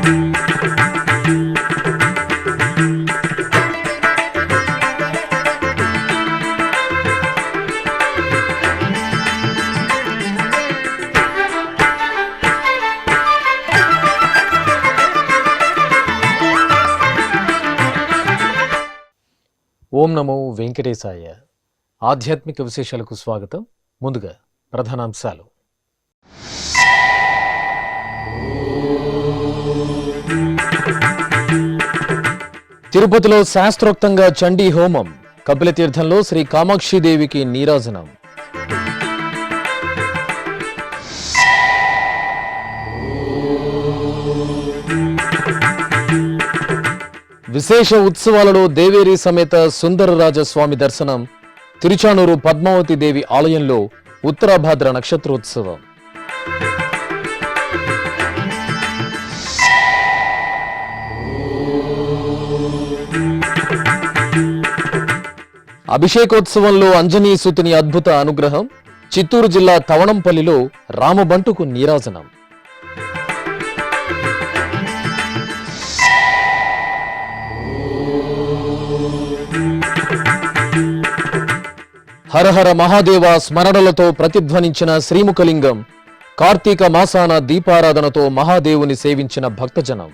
ఓం నమో వెంకటేశాయ. ఆధ్యాత్మిక విశేషాలకు స్వాగతం. ముందుగా ప్రధానాంశాలు. తిరుపతిలో శాస్త్రోక్తంగా చండీ హోమం. కపిలతీర్థంలో శ్రీ కామాక్షిదేవికి నీరాజనం. విశేష ఉత్సవాలలో దేవేరి సమేత సుందరరాజస్వామి దర్శనం. తిరుచానూరు పద్మావతి దేవి ఆలయంలో ఉత్తరాభాద్ర నక్షత్రోత్సవం. అభిషేకోత్సవంలో అంజనీ సుతుని అద్భుత అనుగ్రహం. చిత్తూరు జిల్లా తవణంపల్లిలో రామబంటుకు నీరాజనం. హరహర మహాదేవ స్మరణలతో ప్రతిధ్వనించిన శ్రీముఖలింగం. కార్తీక మాసాన దీపారాధనతో మహాదేవుని సేవించిన భక్తజనం.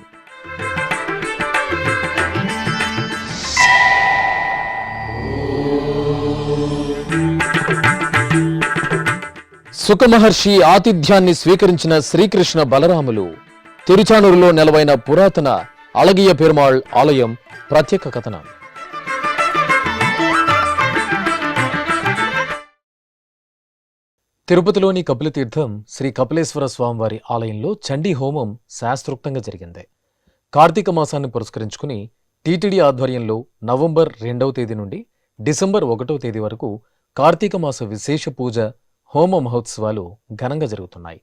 సుఖమహర్షి ఆతిథ్యాన్ని స్వీకరించిన శ్రీకృష్ణ బలరాములు. తిరుచానూరులో నెలవైన పురాతన అళగియ పెరుమాళ్ ఆలయం ప్రత్యేక కథనం. తిరుపతిలోని కపిలతీర్థం శ్రీ కపిలేశ్వర స్వామివారి ఆలయంలో చండీ హోమం శాస్త్రోక్తంగా జరిగింది. కార్తీక మాసాన్ని పురస్కరించుకుని టీటీడీ ఆధ్వర్యంలో నవంబర్ 2వ తేదీ నుండి డిసెంబర్ 1వ తేదీ వరకు కార్తీక మాస విశేష పూజ హోమ మహోత్సవాలు ఘనంగా జరుగుతున్నాయి.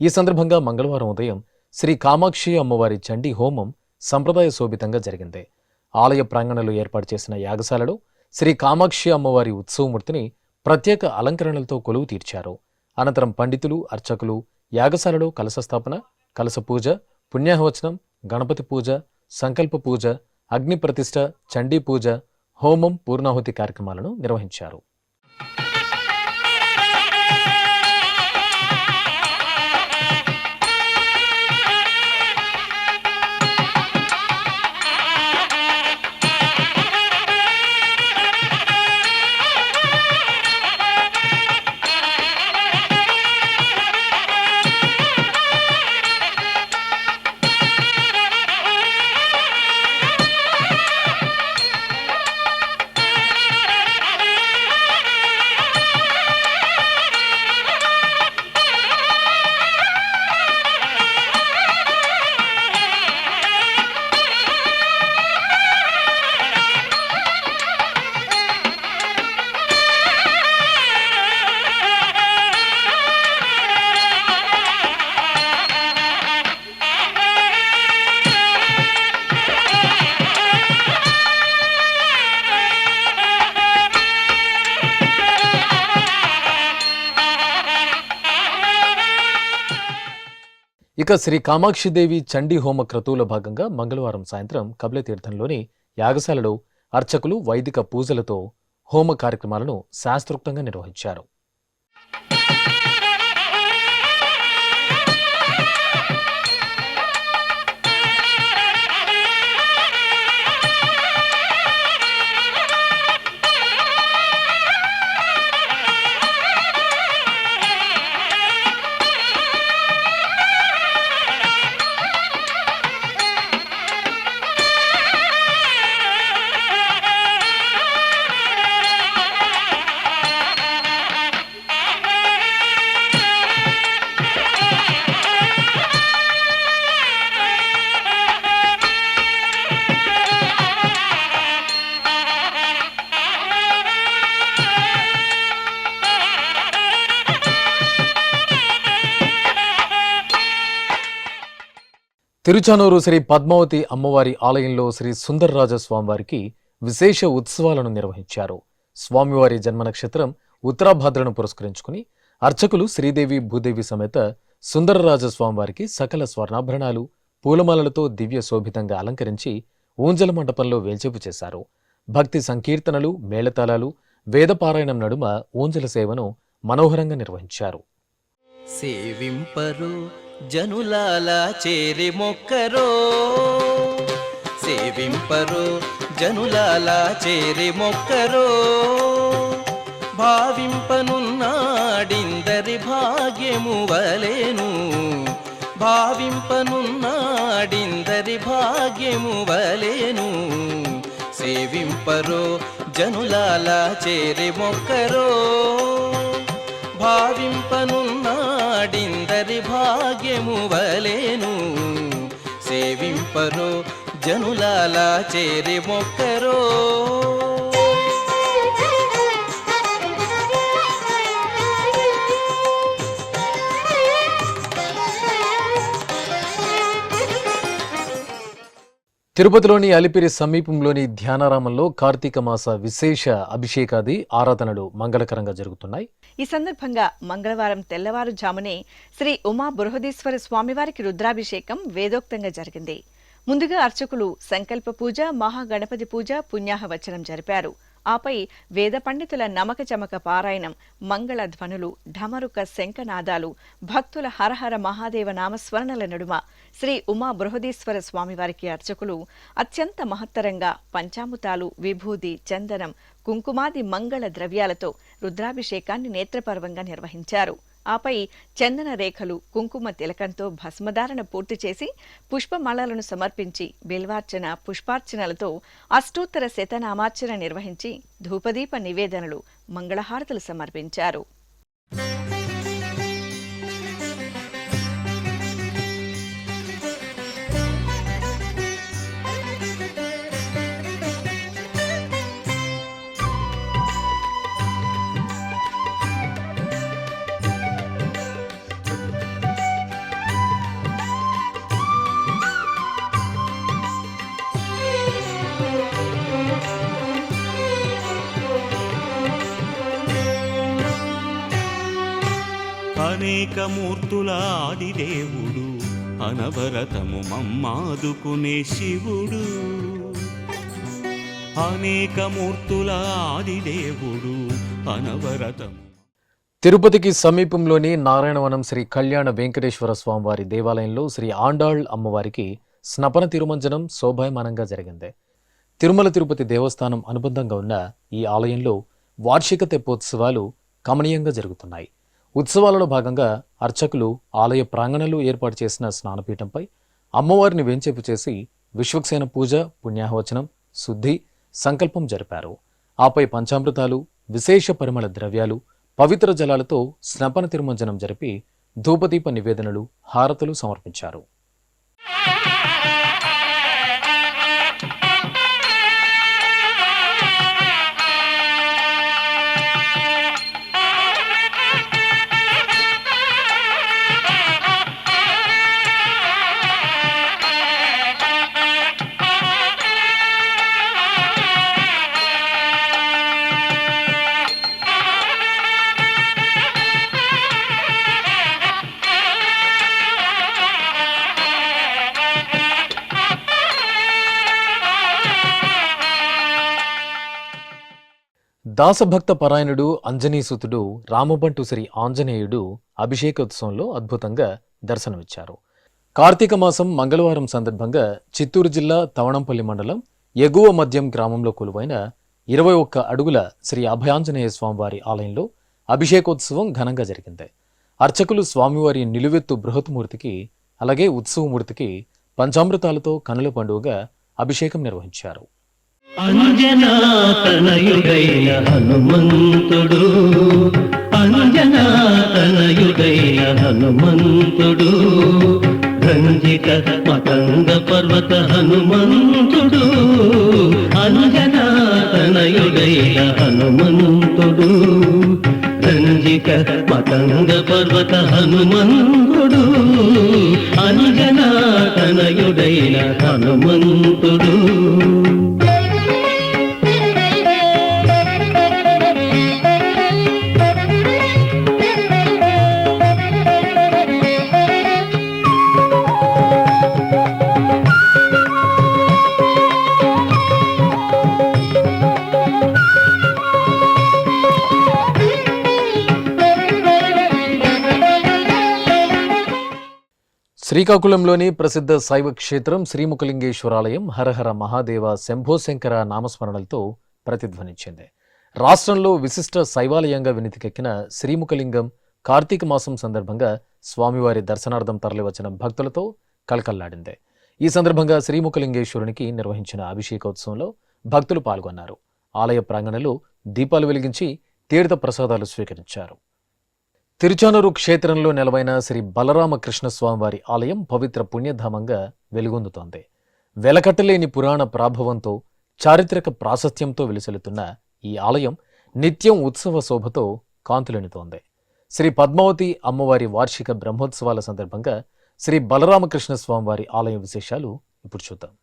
ఈ సందర్భంగా మంగళవారం ఉదయం శ్రీ కామాక్షి అమ్మవారి చండీ హోమం సంప్రదాయ శోభితంగా జరిగింది. ఆలయ ప్రాంగణంలో ఏర్పాటు చేసిన యాగశాలలో శ్రీ కామాక్షి అమ్మవారి ఉత్సవమూర్తిని ప్రత్యేక అలంకరణలతో కొలువు తీర్చారు. అనంతరం పండితులు, అర్చకులు యాగశాలలో కలశస్థాపన, కలశ పూజ, పుణ్యాహవచనం, గణపతి పూజ, సంకల్ప పూజ, అగ్ని ప్రతిష్ఠ, చండీ పూజ, హోమం, పూర్ణాహుతి కార్యక్రమాలను నిర్వహించారు. ఇక శ్రీ కామాక్షిదేవి చండీ హోమ క్రతువుల భాగంగా మంగళవారం సాయంత్రం కపిలతీర్థంలోని యాగశాలలో అర్చకులు వైదిక పూజలతో హోమ కార్యక్రమాలను శాస్త్రోక్తంగా నిర్వహించారు. తిరుచానూరు శ్రీ పద్మావతి అమ్మవారి ఆలయంలో శ్రీ సుందరరాజస్వామివారికి విశేష ఉత్సవాలను నిర్వహించారు. స్వామివారి జన్మ నక్షత్రం ఉత్తరాభాద్రను పురస్కరించుకుని అర్చకులు శ్రీదేవి భూదేవి సమేత సుందరరాజస్వామివారికి సకల స్వర్ణాభరణాలు, పూలమాలలతో దివ్య శోభితంగా అలంకరించి ఊంజల మండపంలో వేల్చేపు చేశారు. భక్తి సంకీర్తనలు, మేళతాళాలు, వేదపారాయణం నడుమ ఊంజల సేవను మనోహరంగా నిర్వహించారు. సేవింపరు జనులాల చేరి మొక్కరో, సేవింపరు జనులాల చేరి మొక్కరో, భావింపనున్నాడిందరి భాగ్యము వలెను, భావింపనున్నాడిందరి భాగ్యము వలెను. సేవింపరో జనులాల చేరి మొక్కరో, భావింపనున్నాడిందరి భాగ్యము వలెను. సేవింపరో జనులాల చేరి మొక్కరో. తిరుపతిలోని అలిపిరి సమీపంలోని ధ్యానారామంలో కార్తీక మాస విశేష అభిషేకాది ఆరాధనలు మంగళకరంగా జరుగుతున్నాయి. ఈ సందర్భంగా మంగళవారం తెల్లవారుజామునే శ్రీ ఉమా బృహదీశ్వర స్వామివారికి రుద్రాభిషేకం వేదోక్తంగా జరిగింది. ముందుగా అర్చకులు సంకల్ప పూజ, మహాగణపతి పూజ, పుణ్యాహవచనం జరిపారు. ఆపై వేద పండితుల నమక చమక పారాయణం, మంగళ ధ్వనులు, ఢమరుక శంఖనాదాలు, భక్తుల హరహర మహాదేవ నామస్మరణల నడుమ శ్రీ ఉమా బృహదీశ్వర స్వామివారికి అర్చకులు అత్యంత మహత్తరంగా పంచామృతాలు, విభూది, చందనం, కుంకుమాది మంగళ ద్రవ్యాలతో రుద్రాభిషేకాన్ని నేత్రపర్వంగా నిర్వహించారు. ఆపై చందన రేఖలు, కుంకుమ తిలకంతో భస్మధారణ పూర్తి చేసి పుష్పమాలలను సమర్పించి బిల్వార్చన, పుష్పార్చనలతో అష్టోత్తర శతనామార్చన నిర్వహించి ధూపదీప నివేదనలు, మంగళహారతులు సమర్పించారు. అనేక మూర్తుల ఆదిదేవుడు, అనవరతము మమ్మాదుకునే శివుడు. అనేక మూర్తుల ఆదిదేవుడు, అనవరతము. తిరుపతికి సమీపంలోని నారాయణవనం శ్రీ కళ్యాణ వెంకటేశ్వర స్వామివారి దేవాలయంలో శ్రీ ఆండాళ్ అమ్మవారికి స్నపన తిరుమంజనం శోభాయమానంగా జరిగింది. తిరుమల తిరుపతి దేవస్థానం అనుబంధంగా ఉన్న ఈ ఆలయంలో వార్షిక తెప్పోత్సవాలు కమనీయంగా జరుగుతున్నాయి. ఉత్సవాలలో భాగంగా అర్చకులు ఆలయ ప్రాంగణంలో ఏర్పాటు చేసిన స్నానపీఠంపై అమ్మవారిని వేంచేపు చేసి విశ్వక్సేన పూజ, పుణ్యాహవచనం, శుద్ధి, సంకల్పం జరిపారు. ఆపై పంచామృతాలు, విశేష పరిమళ ద్రవ్యాలు, పవిత్ర జలాలతో స్నపన తిరుమంజనం జరిపి ధూపదీప నివేదనలు, హారతులు సమర్పించారు. దాసభక్త పరాయణుడు, అంజనీసుతుడు, రామబంటు శ్రీ ఆంజనేయుడు అభిషేకోత్సవంలో అద్భుతంగా దర్శనమిచ్చారు. కార్తీక మాసం మంగళవారం సందర్భంగా చిత్తూరు జిల్లా తవణంపల్లి మండలం ఎగువ మద్యం గ్రామంలో కొలువైన 21 అడుగుల శ్రీ అభయాంజనేయ స్వామివారి ఆలయంలో అభిషేకోత్సవం ఘనంగా జరిగింది. అర్చకులు స్వామివారి నిలువెత్తు బృహత్మూర్తికి, అలాగే ఉత్సవమూర్తికి పంచామృతాలతో కనుల పండుగగా అభిషేకం నిర్వహించారు. అంజనాతనయుడైన హనుమంతుడు, అంజనాతనయుడైన హనుమంతుడు, రంజిత మతంగ పర్వత హనుమంతుడు, అంజనాతనయుడైన హనుమంతుడు, రంజిత మతంగ పర్వత హనుమంతుడు, అంజనాతనయుడైన హనుమంతుడు. శ్రీకాకుళంలోని ప్రసిద్ధ శైవ క్షేత్రం శ్రీముఖలింగేశ్వరాలయం హరహర మహాదేవ శంభోశంకర నామస్మరణలతో ప్రతిధ్వనించింది. రాష్ట్రంలో విశిష్ట శైవాలయంగా వినితికెక్కిన శ్రీముఖలింగం కార్తీక మాసం సందర్భంగా స్వామివారి దర్శనార్థం తరలివచ్చిన భక్తులతో కళకళ్లాడింది. ఈ సందర్భంగా శ్రీముఖలింగేశ్వరునికి నిర్వహించిన అభిషేకోత్సవంలో భక్తులు పాల్గొన్నారు. ఆలయ ప్రాంగణంలో దీపాలు వెలిగించి తీర్థ ప్రసాదాలు స్వీకరించారు. తిరుచానూరు క్షేత్రంలో నెలవైన శ్రీ బలరామకృష్ణ స్వామివారి ఆలయం పవిత్ర పుణ్యధామంగా వెలుగొందుతోంది. వెలకట్టలేని పురాణ ప్రాభవంతో చారిత్రక ప్రాశస్త్యంతో వెలుసెలుతున్న ఈ ఆలయం నిత్యం ఉత్సవ శోభతో కాంతులెనుతోంది. శ్రీ పద్మావతి అమ్మవారి వార్షిక బ్రహ్మోత్సవాల సందర్భంగా శ్రీ బలరామకృష్ణ స్వామివారి ఆలయ విశేషాలు ఇప్పుడు చూద్దాం.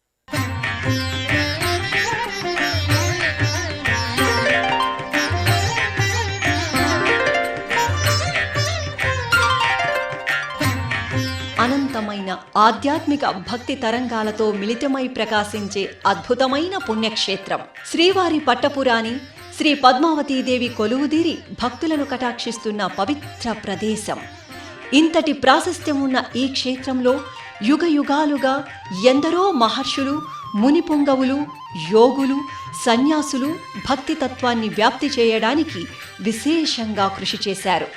అనంతమైన ఆధ్యాత్మిక భక్తి తరంగాలతో మిళితమై ప్రకాశించే అద్భుతమైన పుణ్యక్షేత్రం శ్రీవారి పట్టపురాణి శ్రీ పద్మావతీదేవి కొలువుదీరి భక్తులను కటాక్షిస్తున్న పవిత్ర ప్రదేశం. ఇంతటి ప్రాశస్త్యమున్న ఈ క్షేత్రంలో యుగ యుగాలుగా ఎందరో మహర్షులు, మునిపుంగవులు, యోగులు, సన్యాసులు భక్తి తత్వాన్ని వ్యాప్తి చేయడానికి విశేషంగా కృషి చేశారు.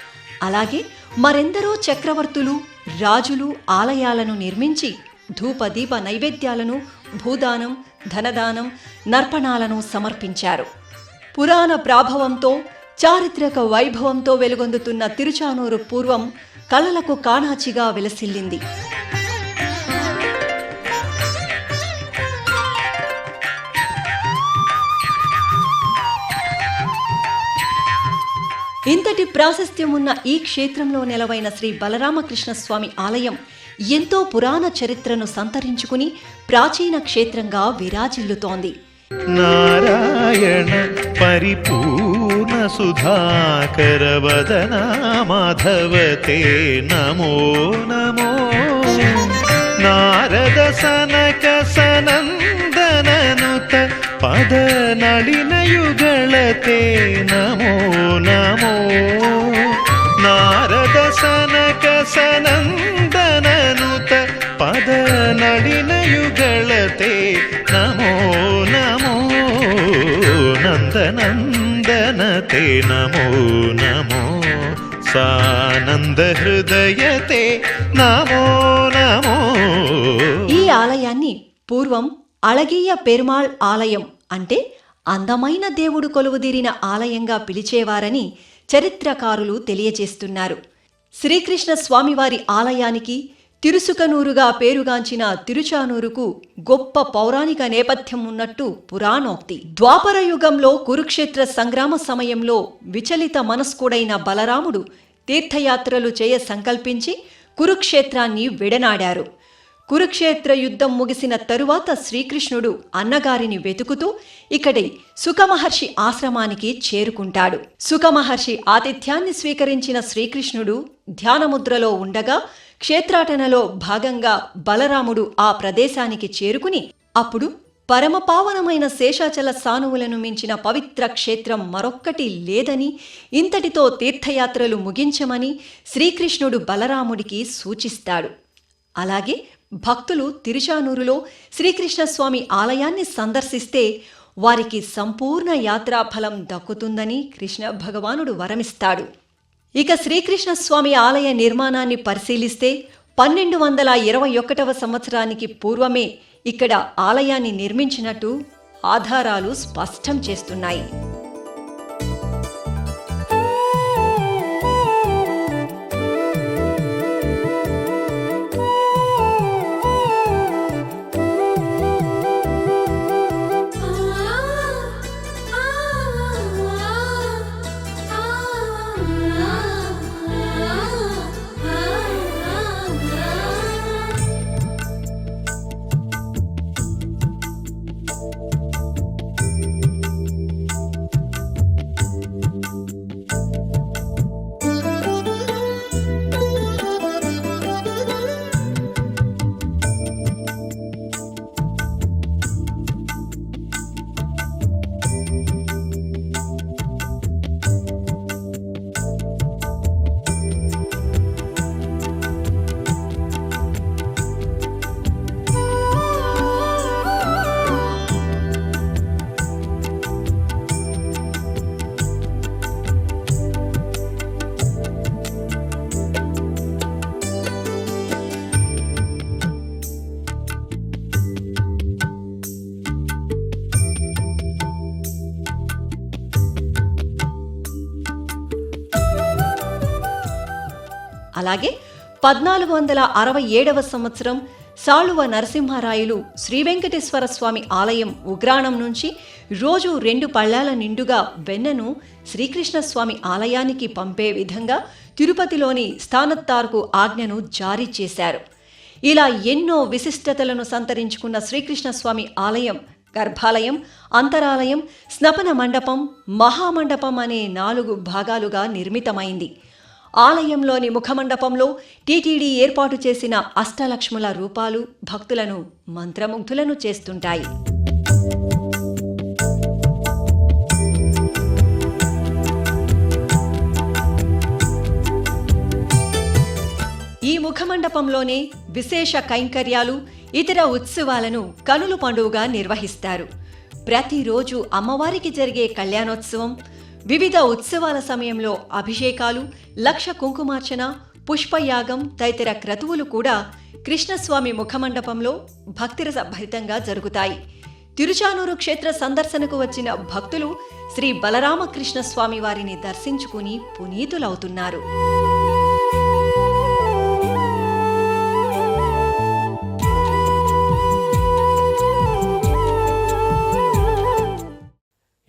అలాగే మరెందరో చక్రవర్తులు, రాజులు ఆలయాలను నిర్మించి ధూపదీప నైవేద్యాలను, భూదానం, ధనదానం, నర్పణాలను సమర్పించారు. పురాణ ప్రాభవంతో చారిత్రక వైభవంతో వెలుగొందుతున్న తిరుచానూరు పూర్వం కళలకు కాణాచిగా విలసిల్లింది. ఇంతటి ప్రాశస్త్యమున్న ఈ క్షేత్రంలో నెలవైన శ్రీ బలరామకృష్ణ స్వామి ఆలయం ఎంతో పురాణ చరిత్రను సంతరించుకుని ప్రాచీన క్షేత్రంగా విరాజిల్లుతోంది. నారాయణ పరిపూర్ణ సుధాకర వదన మాధవతే నమో నమో. నారద సనక సనందననుత పద నళిన యుగళతే నమో నమో. నారద సనక సనందననుత పద నళిన యుగళతే నమో నమో. నందనందనతే నమో నమో. సానంద హృదయతే నమో నమో. ఈ ఆలయాన్ని పూర్వం అళగియ పెరుమాళ్ ఆలయం అంటే అందమైన దేవుడు కొలువుదీరిన ఆలయంగా పిలిచేవారని చరిత్రకారులు తెలియజేస్తున్నారు. శ్రీకృష్ణ స్వామివారి ఆలయానికి తిరుసుకనూరుగా పేరుగాంచిన తిరుచానూరుకు గొప్ప పౌరాణిక నేపథ్యం ఉన్నట్టు పురాణోక్తి. ద్వాపర యుగంలో కురుక్షేత్ర సంగ్రామ సమయంలో విచలిత మనస్కుడైన బలరాముడు తీర్థయాత్రలు చేయ సంకల్పించి కురుక్షేత్రాన్ని విడనాడారు. కురుక్షేత్ర యుద్ధం ముగిసిన తరువాత శ్రీకృష్ణుడు అన్నగారిని వెతుకుతూ ఇక్కడి సుఖమహర్షి ఆశ్రమానికి చేరుకుంటాడు. సుఖమహర్షి ఆతిథ్యాన్ని స్వీకరించిన శ్రీకృష్ణుడు ధ్యానముద్రలో ఉండగా క్షేత్రాటనలో భాగంగా బలరాముడు ఆ ప్రదేశానికి చేరుకుని అప్పుడు పరమపావనమైన శేషాచల సానువులను మించిన పవిత్ర క్షేత్రం మరొక్కటి లేదని, ఇంతటితో తీర్థయాత్రలు ముగించమని శ్రీకృష్ణుడు బలరాముడికి సూచిస్తాడు. అలాగే భక్తులు తిరుచానూరులో శ్రీకృష్ణస్వామి ఆలయాన్ని సందర్శిస్తే వారికి సంపూర్ణ యాత్రాఫలం దక్కుతుందని కృష్ణ భగవానుడు వరమిస్తాడు. ఇక శ్రీకృష్ణస్వామి ఆలయ నిర్మాణాన్ని పరిశీలిస్తే 1221వ సంవత్సరానికి పూర్వమే ఇక్కడ ఆలయాన్ని నిర్మించినట్టు ఆధారాలు స్పష్టం చేస్తున్నాయి. అలాగే 1467వ సంవత్సరం సాళువ నరసింహరాయలు శ్రీ వెంకటేశ్వర స్వామి ఆలయం ఉగ్రాణం నుంచి రోజు 2 పళ్ళాల నిండుగా వెన్నను శ్రీకృష్ణస్వామి ఆలయానికి పంపే విధంగా తిరుపతిలోని స్థానత్తార్కు ఆజ్ఞను జారీ చేశారు. ఇలా ఎన్నో విశిష్టతలను సంతరించుకున్న శ్రీకృష్ణస్వామి ఆలయం గర్భాలయం, అంతరాలయం, స్నపన మండపం, మహామండపం అనే 4 భాగాలుగా నిర్మితమైంది. ఆలయంలోని ముఖమండపంలో టీటీడీ ఏర్పాటు చేసిన అష్టలక్ష్ముల రూపాలు భక్తులను మంత్రముగ్ధులను చేస్తుంటాయి. ఈ ముఖమండపంలోనే విశేష కైంకర్యాలు, ఇతర ఉత్సవాలను కనుల పండుగగా నిర్వహిస్తారు. ప్రతిరోజు అమ్మవారికి జరిగే కళ్యాణోత్సవం, వివిధ ఉత్సవాల సమయంలో అభిషేకాలు, లక్ష కుంకుమార్చన, పుష్పయాగం తదితర క్రతువులు కూడా కృష్ణస్వామి ముఖమండపంలో భక్తిరసభరితంగా జరుగుతాయి. తిరుచానూరు క్షేత్ర సందర్శనకు వచ్చిన భక్తులు శ్రీ బలరామకృష్ణ స్వామి వారిని దర్శించుకుని పునీతులవుతున్నారు.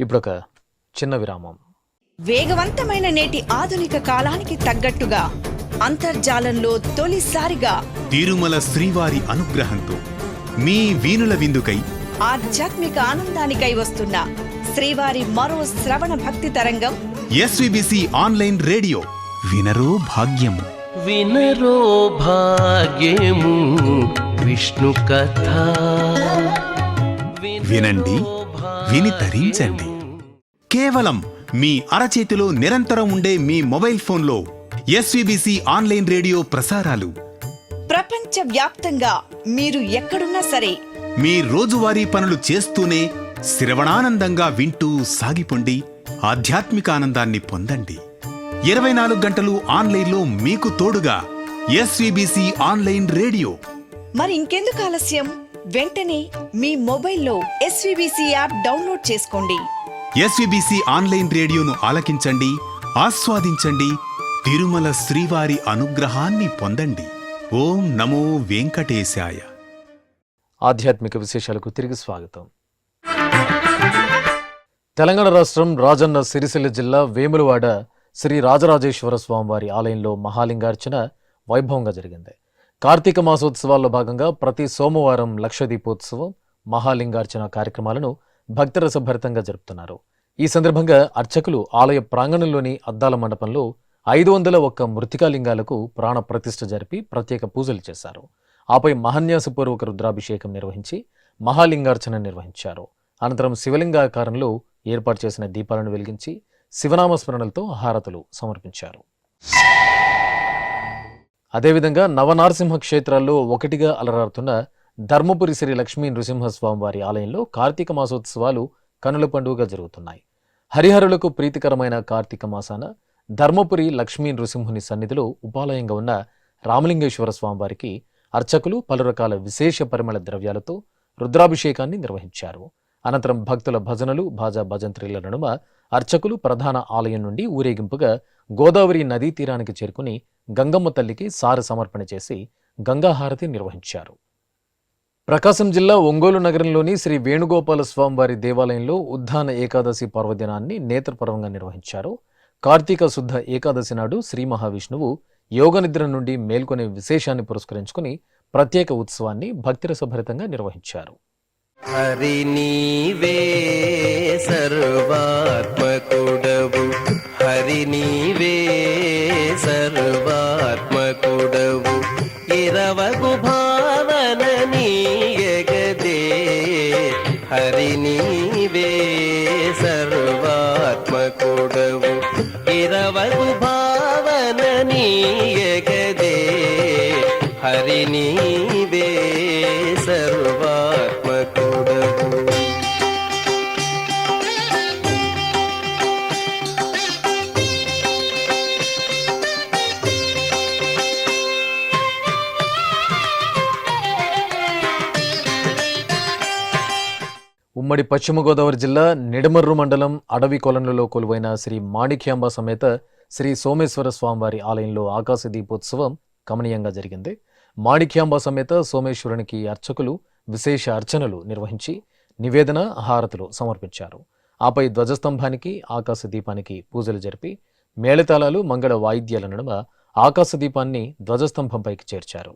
ఇప్పుడొక చిన్న విరామం. వేగవంతమైన నేటి ఆధునిక కాలానికి తగ్గట్టుగా అంతర్జాలంలో తొలిసారిగా తిరుమల శ్రీవారి అనుగ్రహంతో మీ వీణుల విందుకై ఆధ్యాత్మిక ఆనందానికై వస్తున్న శ్రీవారి మరో శ్రవణ భక్తి తరంగం ఎస్విబిసి ఆన్లైన్ రేడియో వినరో భాగ్యము. వినరో భాగ్యము విష్ణు కథ. వినండి, విని తరించండి. కేవలం మీ అరచేతిలో నిరంతరం ఉండే మీ మొబైల్ ఫోన్లో ఎస్విబిసి ఆన్లైన్ రేడియో ప్రసారాలు ప్రపంచ వ్యాప్తంగా మీరు ఎక్కడున్నా సరే మీ రోజువారీ పనులు చేస్తూనే శ్రవణానందంగా వింటూ సాగిపోండి, ఆధ్యాత్మిక ఆనందాన్ని పొందండి. 24 గంటలు ఆన్లైన్లో మీకు తోడుగా ఎస్విబిసి ఆన్లైన్ రేడియో. మరి ఇంకెందుకు ఆలస్యం? వెంటనే మీ మొబైల్లో ఎస్విబిసి యాప్ డౌన్లోడ్ చేసుకోండి. ఎస్విబిసి ఆన్లైన్ రేడియోను ఆలకించండి, ఆస్వాదించండి, తిరుమల శ్రీవారి అనుగ్రహాన్ని పొందండి. ఓం నమో వెంకటేశాయ. ఆధ్యాత్మిక విశేషాలకు తిరిగి స్వాగతం. తెలంగాణ రాష్ట్రం రాజన్న సిరిసిల్ల జిల్లా వేములవాడ శ్రీ రాజరాజేశ్వర స్వామివారి ఆలయంలో మహాలింగార్చన వైభవంగా జరిగింది. కార్తీక మాసోత్సవాల్లో భాగంగా ప్రతి సోమవారం లక్ష దీపోత్సవం, మహాలింగార్చన కార్యక్రమాలను భక్తిరసభరితంగా జరుపుతున్నారు. ఈ సందర్భంగా అర్చకులు ఆలయ ప్రాంగణంలోని అద్దాల మండపంలో 501 మృతికాలింగాలకు ప్రాణ ప్రతిష్ఠ జరిపి ప్రత్యేక పూజలు చేశారు. ఆపై మహాన్యాసపూర్వక రుద్రాభిషేకం నిర్వహించి మహాలింగార్చన నిర్వహించారు. అనంతరం శివలింగాకారంలో ఏర్పాటు చేసిన దీపాలను వెలిగించి శివనామస్మరణలతో హారతులు సమర్పించారు. అదేవిధంగా నవనారసింహ క్షేత్రాల్లో ఒకటిగా అలరారుతున్న ధర్మపురి శ్రీ లక్ష్మీ నృసింహస్వామి వారి ఆలయంలో కార్తీక మాసోత్సవాలు కనుల పండుగగా జరుగుతున్నాయి. హరిహరులకు ప్రీతికరమైన కార్తీక మాసాన ధర్మపురి లక్ష్మీ నృసింహుని సన్నిధిలో ఉపాలయంగా ఉన్న రామలింగేశ్వర స్వామివారికి అర్చకులు పలు రకాల విశేష పరిమళ ద్రవ్యాలతో రుద్రాభిషేకాన్ని నిర్వహించారు. అనంతరం భక్తుల భజనలు, భాజా భజంత్రీల నడుమ అర్చకులు ప్రధాన ఆలయం నుండి ఊరేగింపుగా గోదావరి నదీ తీరానికి చేరుకుని గంగమ్మ తల్లికి సార సమర్పణ చేసి గంగాహారతి నిర్వహించారు. ప్రకాశం జిల్లా ఒంగోలు నగరంలోని శ్రీ వేణుగోపాల స్వామివారి దేవాలయంలో ఉద్దాన ఏకాదశి పర్వదినాన్ని నేత్రపర్వంగా నిర్వహించారు. కార్తీక శుద్ధ ఏకాదశి నాడు శ్రీ మహావిష్ణువు యోగనిద్ర నుండి మేల్కొనే విశేషాన్ని పురస్కరించుకుని ప్రత్యేక ఉత్సవాన్ని భక్తిరసభరితంగా నిర్వహించారు. హరి నీవే సర్వాత్మకుడవు, హరి నీవే సర్వాత్మకుడవు, ఇరవగు భావన నీయగదే, హరి నీవే సర్వాత్మకుడవు, ఇరవగు భావన నీయగదే, హరి నీవే సర్వాత్మకుడవు. ఉమ్మడి పశ్చిమ గోదావరి జిల్లా నిడమర్రు మండలం అడవి కొలనులో కొలువైన శ్రీ మాణిక్యాంబ సమేత శ్రీ సోమేశ్వర స్వామివారి ఆలయంలో ఆకాశ దీపోత్సవం కమనీయంగా జరిగింది. మాణిక్యాంబ సమేత సోమేశ్వరునికి అర్చకులు విశేష అర్చనలు నిర్వహించి నివేదన హారతులు సమర్పించారు. ఆపై ధ్వజస్తంభానికి ఆకాశ దీపానికి పూజలు జరిపి మేళతాళాలు మంగళ వాయిద్యాల నడుమ ఆకాశ దీపాన్ని ధ్వజస్తంభంపైకి చేర్చారు.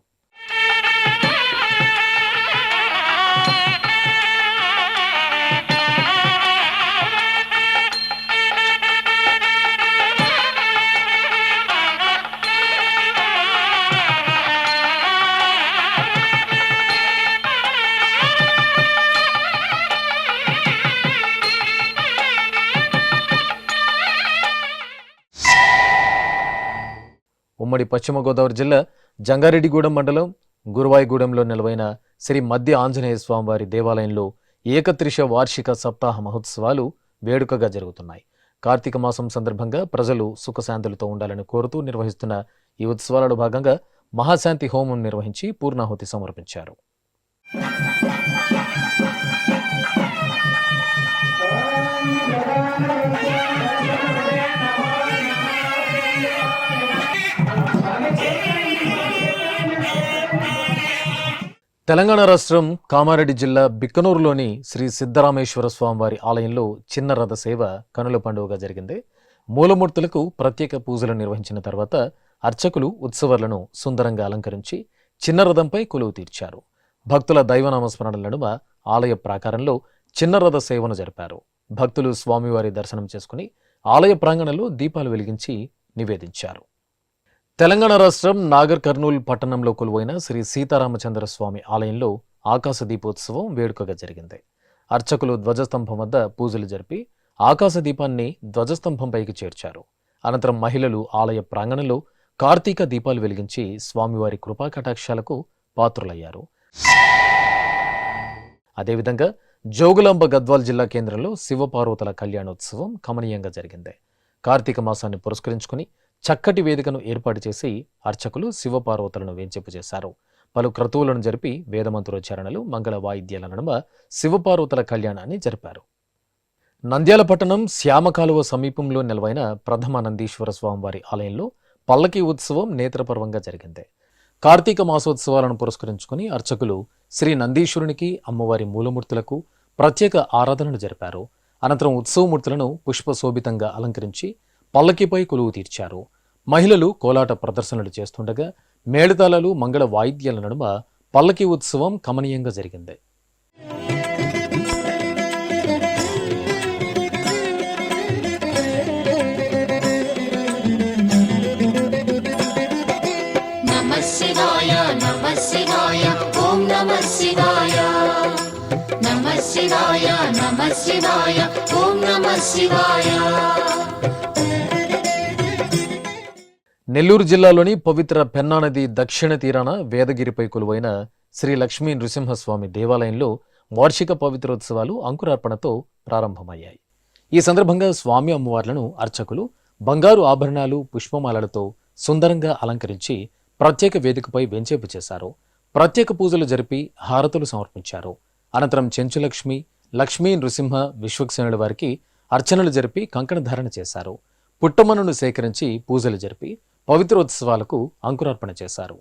ఉమ్మడి పశ్చిమ గోదావరి జిల్లా జంగారెడ్డిగూడెం మండలం గురువాయిగూడెంలో నెలవైన శ్రీ మధ్య ఆంజనేయ స్వామివారి దేవాలయంలో ఏకత్రిష వార్షిక సప్తాహ మహోత్సవాలు వేడుకగా జరుగుతున్నాయి. కార్తీక మాసం సందర్భంగా ప్రజలు సుఖశాంతులతో ఉండాలని కోరుతూ నిర్వహిస్తున్న ఈ ఉత్సవాలలో భాగంగా మహాశాంతి హోమం నిర్వహించి పూర్ణాహుతి సమర్పించారు. తెలంగాణ రాష్ట్రం కామారెడ్డి జిల్లా బిక్కనూరులోని శ్రీ సిద్ధరామేశ్వర స్వామివారి ఆలయంలో చిన్న రథ సేవ కనుల పండుగగా జరిగింది. మూలమూర్తులకు ప్రత్యేక పూజలు నిర్వహించిన తర్వాత అర్చకులు ఉత్సవాలను సుందరంగా అలంకరించి చిన్న రథంపై కొలువు తీర్చారు. భక్తుల దైవనామస్మరణల నడుమ ఆలయ ప్రాకారంలో చిన్న రథ సేవను జరిపారు. భక్తులు స్వామివారి దర్శనం చేసుకుని ఆలయ ప్రాంగణంలో దీపాలు వెలిగించి నివేదించారు. తెలంగాణ రాష్ట్రం నాగర్ కర్నూల్ పట్టణంలో కొలువైన శ్రీ సీతారామచంద్ర స్వామి ఆలయంలో ఆకాశ దీపోత్సవం వేడుకగా జరిగింది. అర్చకులు ధ్వజస్తంభం వద్ద పూజలు జరిపి ఆకాశ దీపాన్ని ధ్వజస్తంభంపైకి చేర్చారు. అనంతరం మహిళలు ఆలయ ప్రాంగణంలో కార్తీక దీపాలు వెలిగించి స్వామివారి కృపా కటాక్షాలకు పాత్రులయ్యారు. అదేవిధంగా జోగులాంబ గద్వాల్ జిల్లా కేంద్రంలో శివపార్వతుల కళ్యాణోత్సవం కమనీయంగా జరిగింది. కార్తీక మాసాన్ని పురస్కరించుకుని చక్కటి వేదికను ఏర్పాటు చేసి అర్చకులు శివపార్వతులను వేంచేపు చేశారు. పలు క్రతువులను జరిపి వేదమంత్రోచ్చారణలు మంగళ వాయిద్యాల నడుమ శివపార్వతుల కళ్యాణాన్ని జరిపారు. నంద్యాల పట్టణం శ్యామకాలువ సమీపంలో నెలవైన ప్రథమ నందీశ్వర స్వామివారి ఆలయంలో పల్లకి ఉత్సవం నేత్రపర్వంగా జరిగింది. కార్తీక మాసోత్సవాలను పురస్కరించుకుని అర్చకులు శ్రీ నందీశ్వరునికి అమ్మవారి మూలమూర్తులకు ప్రత్యేక ఆరాధనలు జరిపారు. అనంతరం ఉత్సవమూర్తులను పుష్పశోభితంగా అలంకరించి పల్లకిపై కొలువు తీర్చారు. మహిళలు కోలాట ప్రదర్శనలు చేస్తుండగా మేళతాళాలు మంగళ వాయిద్యాల నడుమ పల్లకి ఉత్సవం కమనీయంగా జరిగింది. నమః శివాయ నమః శివాయ ఓం నమః శివాయ నమః శివాయ నమః శివాయ ఓం నమః శివాయ. నెల్లూరు జిల్లాలోని పవిత్ర పెన్నా నది దక్షిణ తీరాన వేదగిరిపై కొలువైన శ్రీ లక్ష్మీ నృసింహస్వామి దేవాలయంలో వార్షిక పవిత్రోత్సవాలు అంకురార్పణతో ప్రారంభమయ్యాయి. ఈ సందర్భంగా స్వామి అమ్మవార్లను అర్చకులు బంగారు ఆభరణాలు పుష్పమాలలతో సుందరంగా అలంకరించి ప్రత్యేక వేదికపై వెంచేపు చేశారు. ప్రత్యేక పూజలు జరిపి హారతులు సమర్పించారు. అనంతరం చెంచులక్ష్మి, లక్ష్మీ నృసింహ విశ్వక్సేనుల వారికి అర్చనలు జరిపి కంకణ ధారణ చేశారు. పుట్టమన్నును సేకరించి పూజలు జరిపి పవిత్రోత్సవాలకు అంకురార్పణ చేశారు.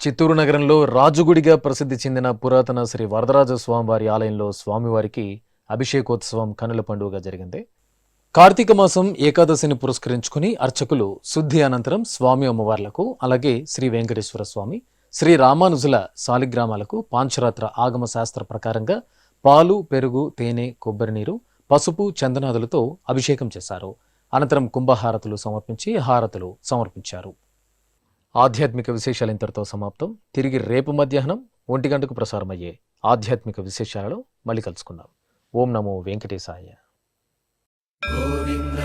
చిత్తూరు నగరంలో రాజుగుడిగా ప్రసిద్ధి చెందిన పురాతన శ్రీ వరదరాజ స్వామివారి ఆలయంలో స్వామివారికి అభిషేకోత్సవం కనుల పండుగగా జరిగింది. కార్తీక మాసం ఏకాదశిని పురస్కరించుకుని అర్చకులు శుద్ధి అనంతరం స్వామి అమ్మవార్లకు, అలాగే శ్రీ వెంకటేశ్వర స్వామి, శ్రీ రామానుజుల శాలిగ్రామాలకు పాంచరాత్ర ఆగమ శాస్త్ర ప్రకారంగా పాలు, పెరుగు, తేనె, కొబ్బరి నీరు, పసుపు, చందనాదులతో అభిషేకం చేశారు. అనంతరం కుంభహారతులు సమర్పించి హారతులు సమర్పించారు. ఆధ్యాత్మిక విశేషాలు ఇంతటితో సమాప్తం. తిరిగి రేపు మధ్యాహ్నం 1 గంటకు ప్రసారమయ్యే ఆధ్యాత్మిక విశేషాలలో మళ్ళీ కలుసుకుందాం. ఓం నమో వెంకటేశాయ. గోవింద